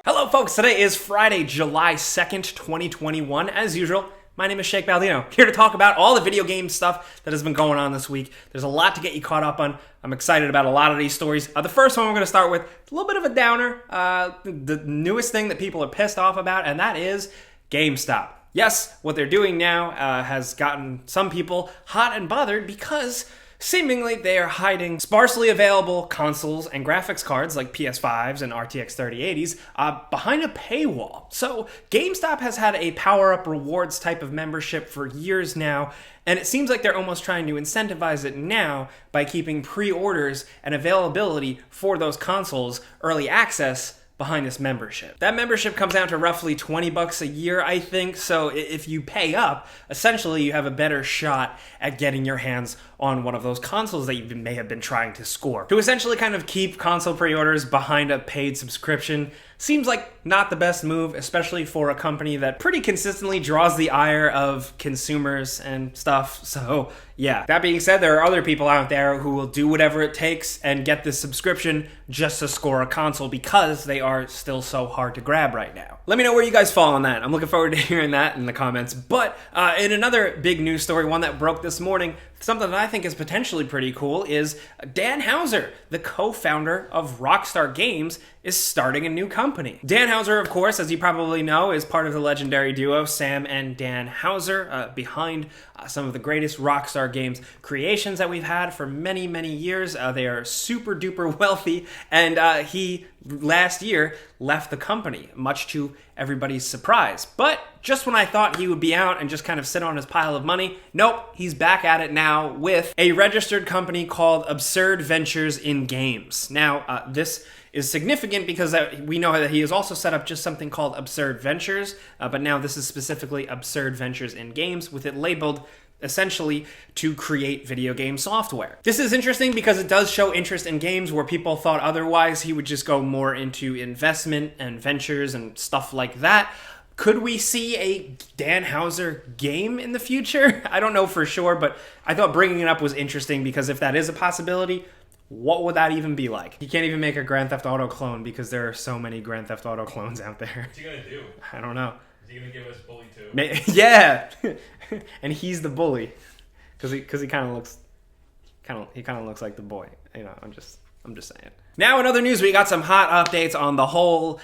Hello folks, today is Friday, July 2nd, 2021. As usual, my name is Shake Baldino, here to talk about all the video game stuff that has been going on this week. There's a lot to get you caught up on. I'm excited about a lot of these stories. The first one we're going to start with, a little bit of a downer. The newest thing that people are pissed off about, and that is Gamestop. Yes, what they're doing now has gotten some people hot and bothered because seemingly they are hiding sparsely available consoles and graphics cards like PS5s and RTX 3080s behind a paywall. So GameStop has had a power-up rewards type of membership for years now, and it seems like they're almost trying to incentivize it now by keeping pre-orders and availability for those consoles early access behind this membership. That membership comes down to roughly $20 a year, I think, so if you pay up, essentially you have a better shot at getting your hands on one of those consoles that you may have been trying to score. To essentially kind of keep console pre-orders behind a paid subscription seems like not the best move, especially for a company that pretty consistently draws the ire of consumers and stuff. So yeah, that being said, there are other people out there who will do whatever it takes and get this subscription just to score a console because they are still so hard to grab right now. Let me know where you guys fall on that. I'm looking forward to hearing that in the comments. But in another big news story, one that broke this morning, something that I think is potentially pretty cool is Danhauser, the co-founder of Rockstar Games, is starting a new company. Danhauser, of course, as you probably know, is part of the legendary duo Sam and Dan Houser, behind some of the greatest Rockstar Games creations that we've had for many, many years. They are super duper wealthy, and he last year left the company, much to everybody's surprise. But just when I thought he would be out and just kind of sit on his pile of money, nope, he's back at it now with a registered company called Absurd Ventures in Games. Now, this is significant because we know that he has also set up just something called Absurd Ventures, but now this is specifically Absurd Ventures in Games, with it labeled essentially to create video game software. This is interesting because it does show interest in games where people thought otherwise he would just go more into investment and ventures and stuff like that. Could we see a Danhauser game in the future? I don't know for sure, but I thought bringing it up was interesting because if that is a possibility, what would that even be like? You can't even make a Grand Theft Auto clone because there are so many Grand Theft Auto clones out there. What's he gonna do? I don't know. Is he gonna give us Bully 2? Yeah, and he's the bully because he kind of looks like the boy. You know, I'm just saying. Now in other news, we got some hot updates on the whole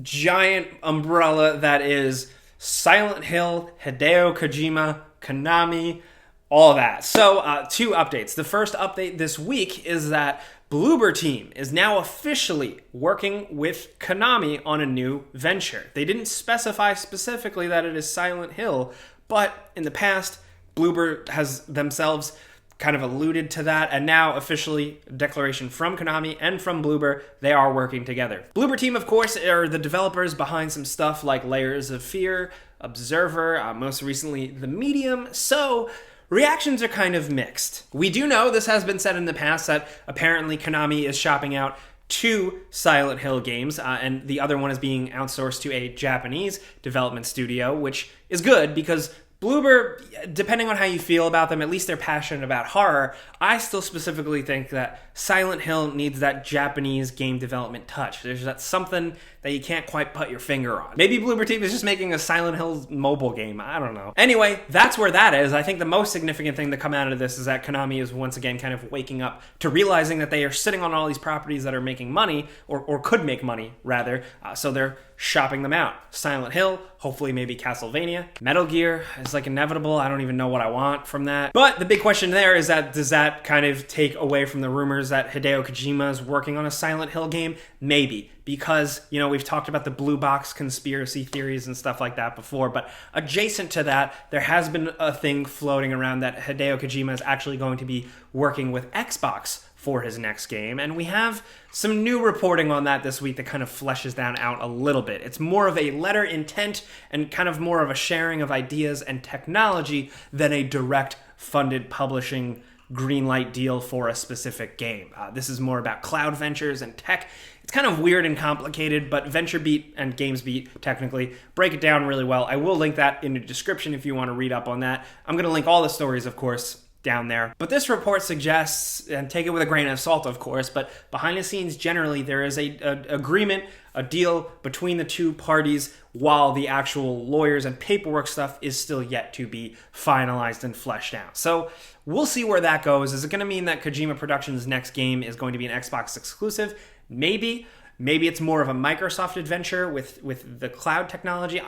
giant umbrella that is Silent Hill, Hideo Kojima, Konami, all that. So, two updates. The first update this week is that Bloober team is now officially working with Konami on a new venture. They didn't specify specifically that it is Silent Hill, but in the past, Bloober has themselves kind of alluded to that, and now officially a declaration from Konami and from Bloober, they are working together. Bloober team, of course, are the developers behind some stuff like Layers of Fear, Observer, most recently The Medium, so reactions are kind of mixed. We do know, this has been said in the past, that apparently Konami is shopping out 2 Silent Hill games, and the other one is being outsourced to a Japanese development studio, which is good because Bloober, depending on how you feel about them, at least they're passionate about horror. I still specifically think that Silent Hill needs that Japanese game development touch. There's that something that you can't quite put your finger on. Maybe Bloober team is just making a Silent Hill mobile game. I don't know. Anyway, that's where that is. I think the most significant thing to come out of this is that Konami is once again kind of waking up to realizing that they are sitting on all these properties that are making money, or could make money, rather. So they're shopping them out. Silent Hill, hopefully maybe Castlevania. Metal Gear is like inevitable. I don't even know what I want from that. But the big question there is that does that kind of take away from the rumors that Hideo Kojima is working on a Silent Hill game? Maybe. Because, you know, we've talked about the blue box conspiracy theories and stuff like that before, but adjacent to that, there has been a thing floating around that Hideo Kojima is actually going to be working with Xbox for his next game, and we have some new reporting on that this week that kind of fleshes that out a little bit. It's more of a letter intent and kind of more of a sharing of ideas and technology than a direct funded publishing green light deal for a specific game. This is more about cloud ventures and tech. It's kind of weird and complicated, but VentureBeat and GamesBeat technically break it down really well. I will link that in the description if you want to read up on that. I'm going to link all the stories, of course, down there. But this report suggests, and take it with a grain of salt, of course, but behind the scenes, generally, there is a agreement, a deal between the two parties, while the actual lawyers and paperwork stuff is still yet to be finalized and fleshed out. So we'll see where that goes. Is it going to mean that Kojima Productions' next game is going to be an Xbox exclusive? Maybe. Maybe it's more of a Microsoft adventure with the cloud technology.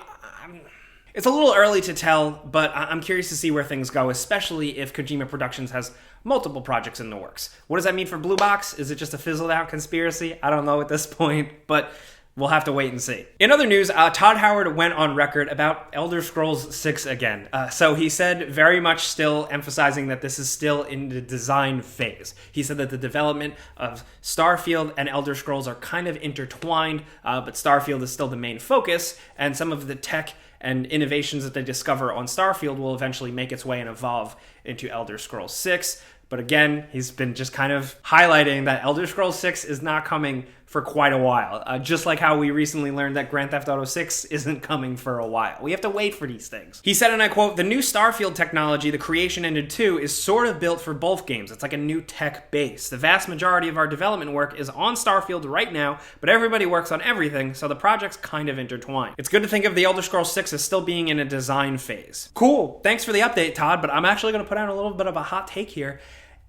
It's a little early to tell, but I'm curious to see where things go, especially if Kojima Productions has multiple projects in the works. What does that mean for Blue Box? Is it just a fizzled out conspiracy? I don't know at this point, but we'll have to wait and see. In other news, Todd Howard went on record about Elder Scrolls 6 again. So he said, very much still emphasizing that this is still in the design phase. He said that the development of Starfield and Elder Scrolls are kind of intertwined, but Starfield is still the main focus, and some of the tech and innovations that they discover on Starfield will eventually make its way and evolve into Elder Scrolls 6. But again, he's been just kind of highlighting that Elder Scrolls 6 is not coming for quite a while. Just like how we recently learned that Grand Theft Auto 6 isn't coming for a while. We have to wait for these things. He said, and I quote, "The new Starfield technology, the Creation Engine 2, is sort of built for both games. It's like a new tech base. The vast majority of our development work is on Starfield right now, but everybody works on everything, so the project's kind of intertwined. It's good to think of the Elder Scrolls 6 as still being in a design phase." Cool. Thanks for the update, Todd, but I'm actually going to put out a little bit of a hot take here.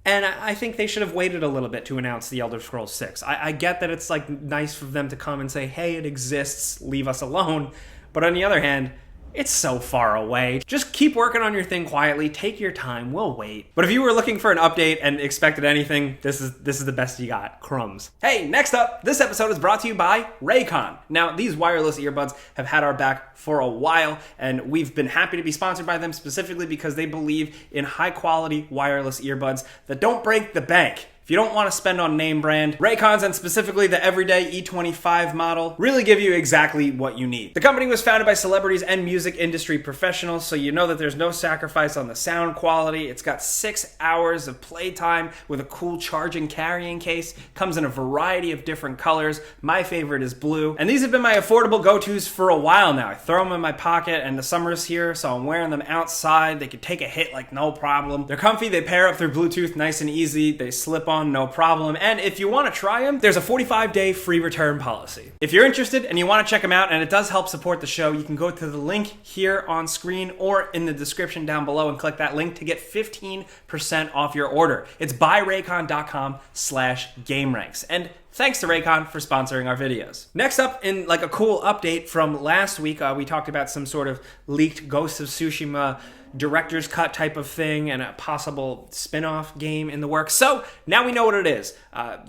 And I think they should have waited a little bit to announce the Elder Scrolls 6. I get that it's like nice for them to come and say, hey, it exists, leave us alone. But on the other hand, it's so far away. Just keep working on your thing quietly. Take your time. We'll wait. But if you were looking for an update and expected anything, this is the best you got. Crumbs. Hey, next up, this episode is brought to you by Raycon. Now, these wireless earbuds have had our back for a while, and we've been happy to be sponsored by them specifically because they believe in high-quality wireless earbuds that don't break the bank. If you don't want to spend on name brand, Raycons, and specifically the everyday E25 model, really give you exactly what you need. The company was founded by celebrities and music industry professionals, so you know that there's no sacrifice on the sound quality. It's got 6 hours of playtime with a cool charging carrying case. Comes in a variety of different colors. My favorite is blue. And these have been my affordable go-tos for a while now. I throw them in my pocket, and the summer's here, so I'm wearing them outside. They could take a hit like no problem. They're comfy, they pair up through Bluetooth nice and easy. They slip on no problem. And if you want to try them, there's a 45-day free return policy. If you're interested and you want to check them out, and it does help support the show, you can go to the link here on screen or in the description down below and click that link to get 15% off your order. It's buyraycon.com/gameranx. And thanks to Raycon for sponsoring our videos. Next up, in like a cool update from last week, we talked about some sort of leaked Ghost of Tsushima director's cut type of thing and a possible spin-off game in the works. So now we know what it is.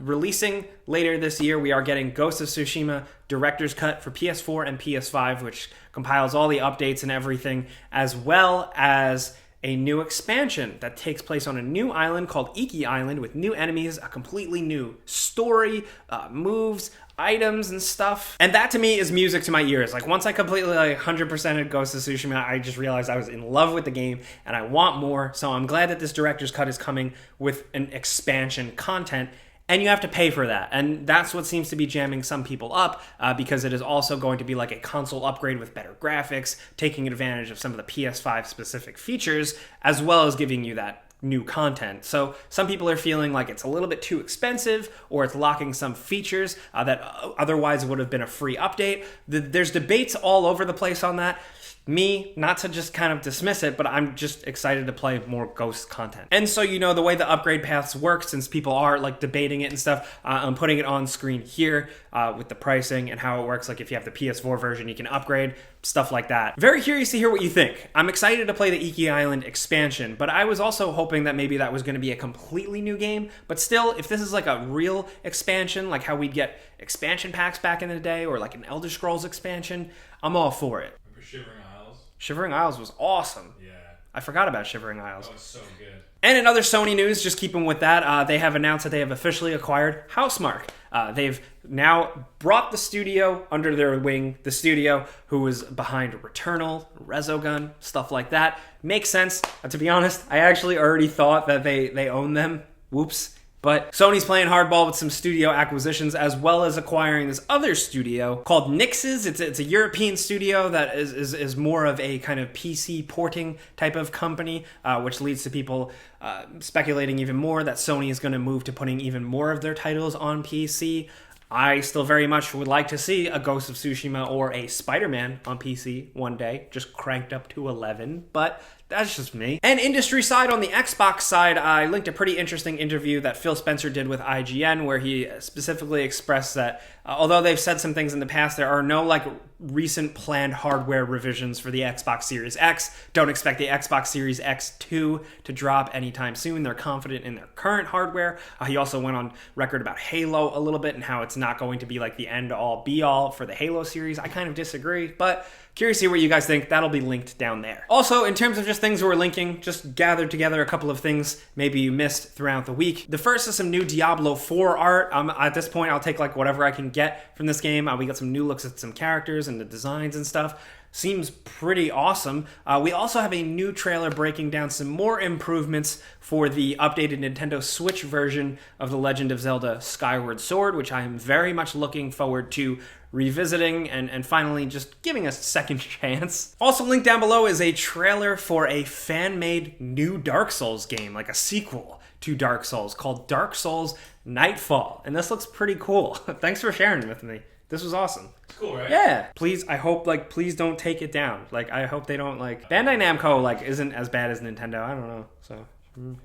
Releasing later this year, we are getting Ghost of Tsushima director's cut for PS4 and PS5, which compiles all the updates and everything, as well as a new expansion that takes place on a new island called Iki Island with new enemies, a completely new story, moves, items and stuff. And that to me is music to my ears. Like once I completely 100%ed Ghost of Tsushima, I just realized I was in love with the game and I want more. So I'm glad that this director's cut is coming with an expansion content. And you have to pay for that. And that's what seems to be jamming some people up because it is also going to be like a console upgrade with better graphics, taking advantage of some of the PS5 specific features, as well as giving you that new content. So some people are feeling like it's a little bit too expensive or it's locking some features that otherwise would have been a free update. There's debates all over the place on that. Me, not to just kind of dismiss it, but I'm just excited to play more Ghost content. And so, you know, the way the upgrade paths work, since people are like debating it and stuff, I'm putting it on screen here with the pricing and how it works. Like if you have the PS4 version, you can upgrade, stuff like that. Very curious to hear what you think. I'm excited to play the Iki Island expansion, but I was also hoping that maybe that was going to be a completely new game. But still, if this is like a real expansion, like how we'd get expansion packs back in the day, or like an Elder Scrolls expansion, I'm all for it. Remember Shivering Isles was awesome. Yeah. I forgot about Shivering Isles. That was so good. And in other Sony news, just keeping with that, they have announced that they have officially acquired Housemarque. They've now brought the studio under their wing, the studio who was behind Returnal, Resogun, stuff like that. Makes sense. To be honest, I actually already thought that they own them. Whoops. But Sony's playing hardball with some studio acquisitions, as well as acquiring this other studio called Nix's. It's a European studio that is more of a kind of PC porting type of company, which leads to people speculating even more that Sony is going to move to putting even more of their titles on PC. I still very much would like to see a Ghost of Tsushima or a Spider-Man on PC one day, just cranked up to 11, but that's just me. And industry side, on the Xbox side, I linked a pretty interesting interview that Phil Spencer did with IGN, where he specifically expressed that although they've said some things in the past, there are no recent planned hardware revisions for the Xbox Series X. Don't expect the Xbox Series X2 to drop anytime soon. They're confident in their current hardware. He also went on record about Halo a little bit and how it's not going to be like the end-all be-all for the Halo series. I kind of disagree, but curious to see what you guys think. That'll be linked down there. Also, in terms of just things we're linking, just gathered together a couple of things maybe you missed throughout the week. The first is some new Diablo 4 art. At this point, I'll take whatever I can get from this game. We got some new looks at some characters and the designs and stuff. Seems pretty awesome. We also have a new trailer breaking down some more improvements for the updated Nintendo Switch version of The Legend of Zelda Skyward Sword, which I am very much looking forward to revisiting and finally just giving a second chance. Also linked down below is a trailer for a fan-made new Dark Souls game, like a sequel to Dark Souls called Dark Souls Nightfall. And this looks pretty cool. Thanks for sharing it with me. This was awesome. It's cool, right? Yeah. Please, I hope, please don't take it down. I hope they don't, Bandai Namco, isn't as bad as Nintendo. I don't know. So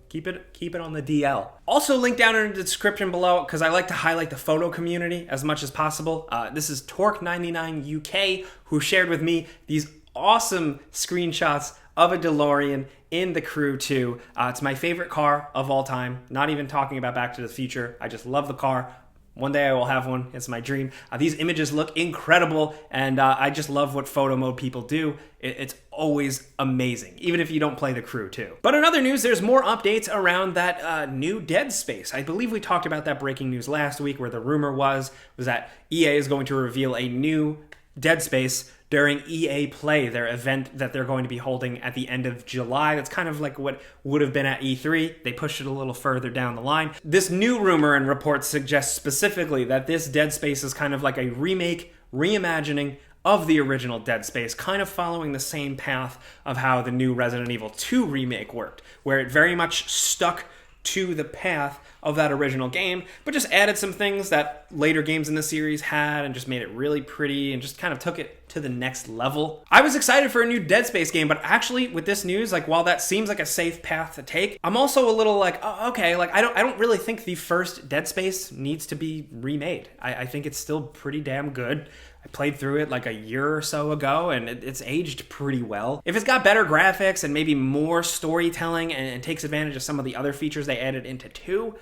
keep it on the DL. Also linked down in the description below, because I like to highlight the photo community as much as possible. This is Torque99 UK, who shared with me these awesome screenshots of a DeLorean in The Crew 2. It's my favorite car of all time. Not even talking about Back to the Future. I just love the car. One day I will have one. It's my dream. These images look incredible, and I just love what photo mode people do. It's always amazing, even if you don't play The Crew 2. But in other news, there's more updates around that new Dead Space. I believe we talked about that breaking news last week, where the rumor was that EA is going to reveal a new Dead Space during EA Play, their event that they're going to be holding at the end of July. That's kind of like what would have been at E3. They pushed it a little further down the line. This new rumor and report suggests specifically that this Dead Space is kind of like a remake, reimagining of the original Dead Space, kind of following the same path of how the new Resident Evil 2 remake worked, where it very much stuck to the path of that original game, but just added some things that later games in the series had and just made it really pretty and just kind of took it to the next level. I was excited for a new Dead Space game, but actually with this news, while that seems like a safe path to take, I'm also a little oh, okay, I don't really think the first Dead Space needs to be remade. I think it's still pretty damn good. I played through it a year or so ago, and it's aged pretty well. If it's got better graphics and maybe more storytelling and takes advantage of some of the other features they added into 2,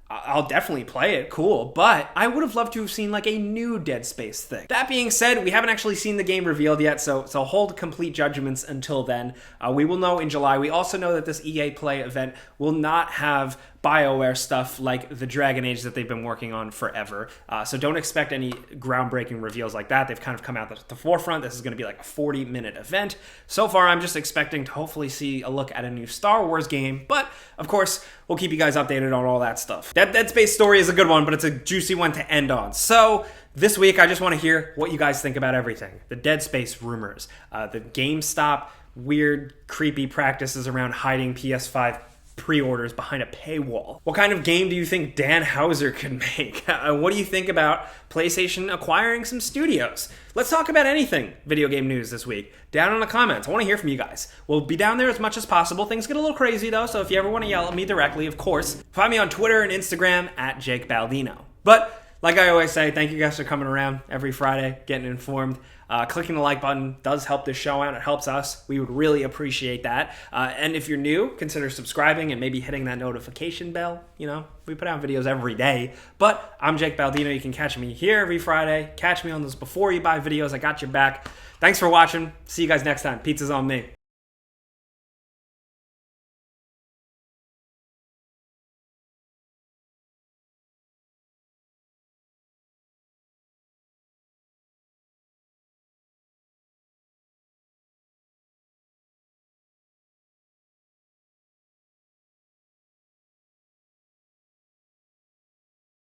I'll definitely play it, cool, but I would have loved to have seen a new Dead Space thing. That being said, we haven't actually seen the game revealed yet, so hold complete judgments until then. We will know in July. We also know that this EA Play event will not have BioWare stuff like the Dragon Age that they've been working on forever. So don't expect any groundbreaking reveals like that. They've kind of come out at the forefront. This is going to be a 40-minute event. So far, I'm just expecting to hopefully see a look at a new Star Wars game, but of course, we'll keep you guys updated on all that stuff. That Dead Space story is a good one, but it's a juicy one to end on. So this week, I just want to hear what you guys think about everything. The Dead Space rumors, the GameStop weird, creepy practices around hiding PS5 pre-orders behind a paywall. What kind of game do you think Danhauser could make? What do you think about PlayStation acquiring some studios? Let's talk about anything video game news this week. Down in the comments. I want to hear from you guys. We'll be down there as much as possible. Things get a little crazy though, so if you ever want to yell at me directly, of course, find me on Twitter and Instagram at Jake Baldino. But like I always say, thank you guys for coming around every Friday, getting informed. Clicking the like button does help this show out. It helps us. We would really appreciate that. And if you're new, consider subscribing and maybe hitting that notification bell. We put out videos every day. But I'm Jake Baldino. You can catch me here every Friday. Catch me on those before you buy videos. I got your back. Thanks for watching. See you guys next time. Pizza's on me.